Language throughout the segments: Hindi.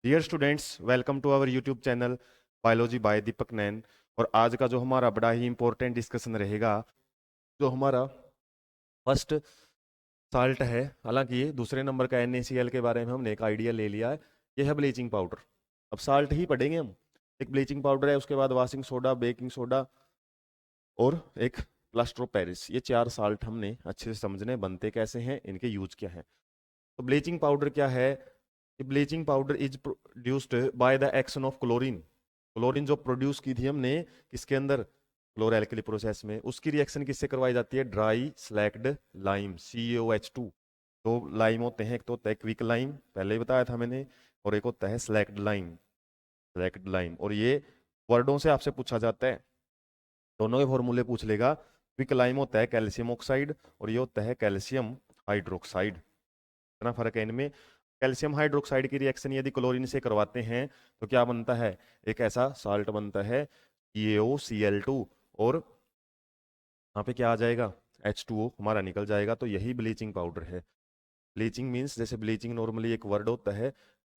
Dear students, welcome to our YouTube channel biology by Deepak Nain. और आज का जो हमारा बड़ा ही इंपॉर्टेंट डिस्कशन रहेगा, जो हमारा फर्स्ट साल्ट है, हालांकि ये दूसरे नंबर का NaCl के बारे में हमने एक आइडिया ले लिया है। ये है ब्लीचिंग पाउडर। अब साल्ट ही पढ़ेंगे हम। एक ब्लीचिंग पाउडर है, उसके बाद वाशिंग सोडा, बेकिंग सोडा और एक प्लास्टर ऑफ पेरिस। ये चार साल्ट हमने अच्छे से समझने, बनते कैसे हैं, इनके यूज क्या है। तो ब्लीचिंग पाउडर क्या है? Bleaching powder is produced by the action of chlorine. Chlorine जो प्रोड्यूस की थी हमने किसके अंदर, क्लोरएल्कली प्रोसेस में, उसकी रिएक्शन किससे करवाई जाती है? Dry slaked lime, CaOH2। दो लाइम होते हैं, एक तो होता है क्विक लाइम, पहले ही बताया था मैंने, और एक होता है स्लैक्ड लाइम। स्लैक्ड लाइम, और ये वर्डों से आपसे पूछा जाता है, दोनों के फॉर्मूले पूछ लेगा। क्विक लाइम होता है कैल्शियम ऑक्साइड और ये होता है कैल्शियम हाइड्रोक्साइड। इतना फर्क है इनमें। कैल्शियम हाइड्रोक्साइड की रिएक्शन यदि क्लोरीन से करवाते हैं तो क्या बनता है? एक ऐसा साल्ट बनता है CaOCl2, और यहाँ पे क्या आ जाएगा? H2O हमारा निकल जाएगा। तो यही ब्लीचिंग पाउडर है। ब्लीचिंग मीन्स, जैसे ब्लीचिंग नॉर्मली एक वर्ड होता है,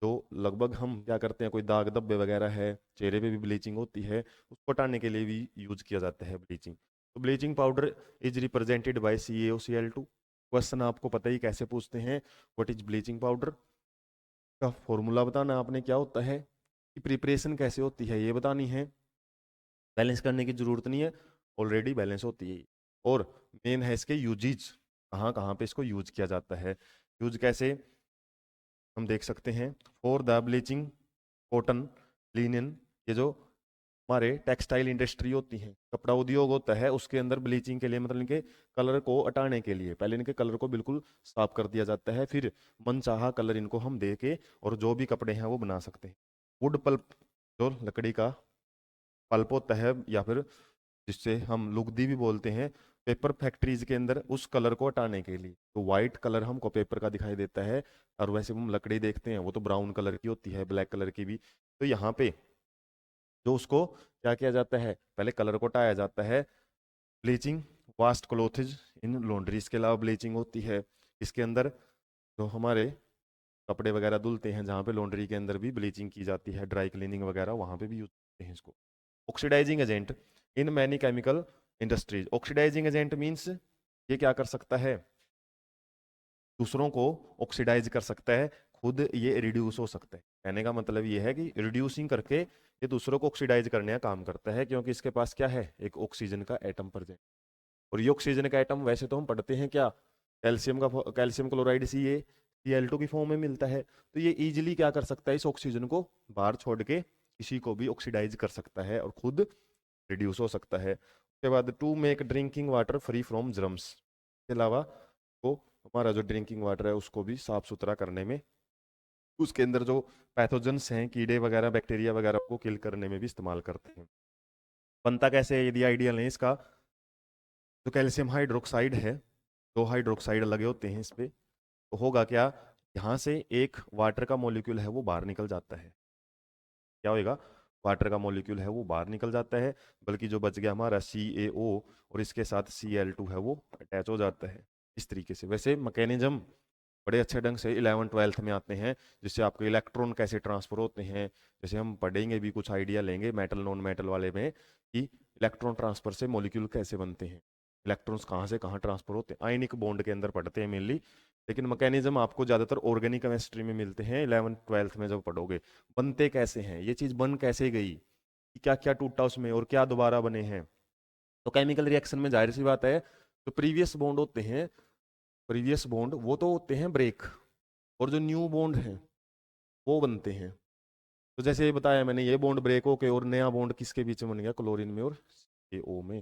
तो लगभग हम क्या करते हैं, कोई दाग धब्बे वगैरह है, चेहरे पे भी ब्लीचिंग होती है, उसको हटाने के लिए भी यूज किया जाता है ब्लीचिंग। तो bleaching powder is represented by CaOCl2। Question आपको पता ही कैसे पूछते हैं, व्हाट इज ब्लीचिंग पाउडर का फॉर्मूला बताना आपने, क्या होता है, कि प्रिपरेशन कैसे होती है ये बतानी है। बैलेंस करने की जरूरत नहीं है, ऑलरेडी बैलेंस होती है। और मेन है इसके यूजेज, कहाँ कहाँ पे इसको यूज किया जाता है। यूज कैसे हम देख सकते हैं, for the bleaching cotton, linen, ये जो हमारे टेक्सटाइल इंडस्ट्री होती है, कपड़ा उद्योग होता है, उसके अंदर ब्लीचिंग के लिए, मतलब इनके कलर को हटाने के लिए पहले इनके कलर को बिल्कुल साफ कर दिया जाता है, फिर मनचाहा कलर इनको हम दे के और जो भी कपड़े हैं वो बना सकते हैं। वुड पल्प, जो लकड़ी का पल्प होता है, या फिर जिससे हम लुगदी भी बोलते हैं, पेपर फैक्ट्रीज के अंदर उस कलर को हटाने के लिए। तो व्हाइट कलर हमको पेपर का दिखाई देता है, और वैसे हम लकड़ी देखते हैं वो तो ब्राउन कलर की होती है, ब्लैक कलर की भी। तो यहाँ पे जो उसको क्या किया जाता है, पहले कलर को हटाया जाता है। ब्लीचिंग वास्ट क्लोथेज इन लॉन्ड्री, इसके अलावा ब्लीचिंग होती है इसके अंदर, जो हमारे कपड़े वगैरह धुलते हैं, जहाँ पे लॉन्ड्री के अंदर भी ब्लीचिंग की जाती है, ड्राई क्लीनिंग वगैरह वहाँ पे भी यूज करते हैं इसको। Oxidising agent in many chemical industries. Oxidising agent means ये क्या कर सकता है, दूसरों को ऑक्सीडाइज कर सकता है, खुद ये रिड्यूस हो सकता है। कहने का मतलब ये है कि रिड्यूसिंग करके ये दूसरों को ऑक्सीडाइज करने का काम करता है, क्योंकि इसके पास क्या है, एक ऑक्सीजन का एटम प्रेजेंट। और ये ऑक्सीजन का एटम वैसे तो हम पढ़ते हैं क्या, कैल्शियम का, कैल्शियम क्लोराइड CaCl2 की फॉर्म में मिलता है। तो ये इजीली क्या कर सकता है, इस ऑक्सीजन को बाहर छोड़ के किसी को भी ऑक्सीडाइज कर सकता है और खुद रिड्यूस हो सकता है। उसके बाद to make drinking water free from germs, के अलावा वो हमारा जो ड्रिंकिंग वाटर है उसको भी साफ सुथरा करने में, उसके अंदर जो पैथोजेंस हैं, कीड़े वगैरह, बैक्टीरिया वगैरह को किल करने में भी इस्तेमाल करते हैं। बनता कैसे है, यदि आइडिया लें इसका, जो कैल्शियम हाइड्रोक्साइड है, दो हाइड्रोक्साइड लगे होते हैं इस पे, तो होगा क्या, यहाँ से एक वाटर का मॉलिक्यूल है वो बाहर निकल जाता है। क्या होएगा, वाटर का मॉलिक्यूल है वो बाहर निकल जाता है, बल्कि जो बच गया हमारा CaO और इसके साथ Cl2 है वो अटैच हो जाता है। इस तरीके से वैसे मैकेनिज्म बड़े अच्छे ढंग से 11th-12th में आते हैं, जिससे आपको इलेक्ट्रॉन कैसे ट्रांसफर होते हैं, जैसे हम पढ़ेंगे भी, कुछ आइडिया लेंगे मेटल नॉन मेटल वाले में, कि इलेक्ट्रॉन ट्रांसफर से मॉलिक्यूल कैसे बनते हैं, इलेक्ट्रॉन्स कहाँ से कहाँ ट्रांसफर होते हैं, आयनिक बॉन्ड के अंदर पढ़ते हैं मेनली। लेकिन मैकेनिज्म आपको ज़्यादातर ऑर्गेनिक केमिस्ट्री में मिलते हैं 11th-12th में जब पढ़ोगे। बनते कैसे हैं, ये चीज़ बन कैसे गई, क्या क्या टूटा उसमें और क्या दोबारा बने हैं। तो केमिकल रिएक्शन में जाहिर सी बात है, जो प्रीवियस बॉन्ड होते हैं, प्रीवियस बॉन्ड वो तो होते हैं ब्रेक, और जो न्यू बॉन्ड हैं वो बनते हैं। तो जैसे ये बताया मैंने, ये बॉन्ड ब्रेक होके और नया बॉन्ड किसके बीच में बन गया, क्लोरीन में और CaO में।